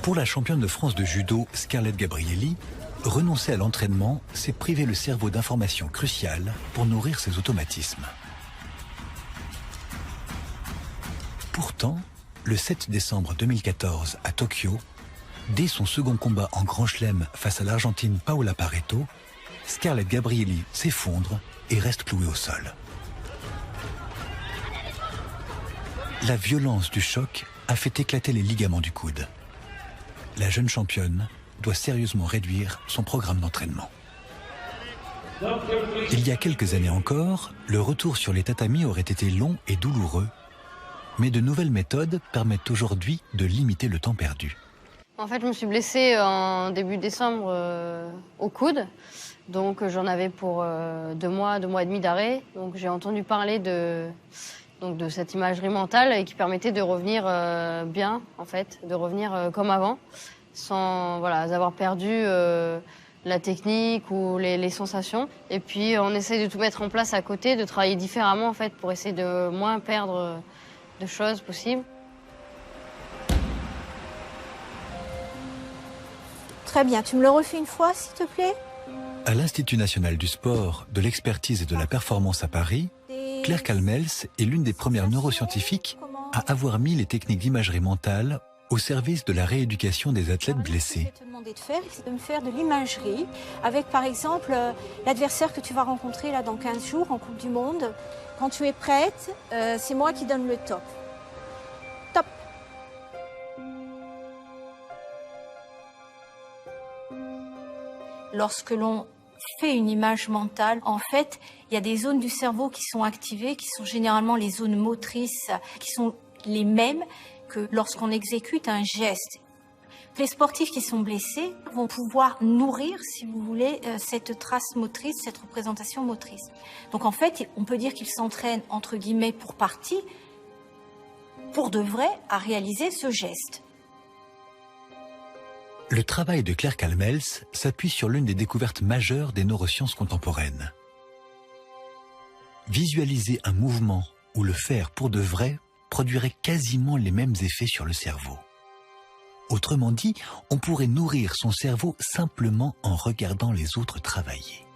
Pour la championne de France de judo, Scarlett Gabrielli, renoncer à l'entraînement, c'est priver le cerveau d'informations cruciales pour nourrir ses automatismes. Pourtant, le 7 décembre 2014 à Tokyo, dès son second combat en Grand Chelem face à l'Argentine Paola Pareto, Scarlett Gabrielli s'effondre et reste clouée au sol. La violence du choc a fait éclater les ligaments du coude. La jeune championne doit sérieusement réduire son programme d'entraînement. Il y a quelques années encore, le retour sur les tatamis aurait été long et douloureux, mais de nouvelles méthodes permettent aujourd'hui de limiter le temps perdu. En fait, je me suis blessée en début décembre au coude. Donc j'en avais pour 2 mois et demi d'arrêt. Donc j'ai entendu parler de cette imagerie mentale et qui permettait de revenir bien, en fait, de revenir comme avant, sans avoir perdu la technique ou les sensations. Et puis on essaye de tout mettre en place à côté, de travailler différemment, en fait, pour essayer de moins perdre de choses possibles. Très bien, tu me le refais une fois, s'il te plaît? À l'Institut national du sport, de l'expertise et de la performance à Paris, Claire Calmels est l'une des premières neuroscientifiques à avoir mis les techniques d'imagerie mentale au service de la rééducation des athlètes blessés. Ce que je vais te demander de faire, c'est de me faire de l'imagerie avec, par exemple, l'adversaire que tu vas rencontrer là dans 15 jours en Coupe du Monde. Quand tu es prête, c'est moi qui donne le top. Top. Lorsque l'on fait une image mentale, en fait, il y a des zones du cerveau qui sont activées, qui sont généralement les zones motrices, qui sont les mêmes que lorsqu'on exécute un geste. Les sportifs qui sont blessés vont pouvoir nourrir, si vous voulez, cette trace motrice, cette représentation motrice. Donc en fait, on peut dire qu'ils s'entraînent, entre guillemets, pour partie, pour de vrai, à réaliser ce geste. Le travail de Claire Calmels s'appuie sur l'une des découvertes majeures des neurosciences contemporaines. Visualiser un mouvement ou le faire pour de vrai produirait quasiment les mêmes effets sur le cerveau. Autrement dit, on pourrait nourrir son cerveau simplement en regardant les autres travailler.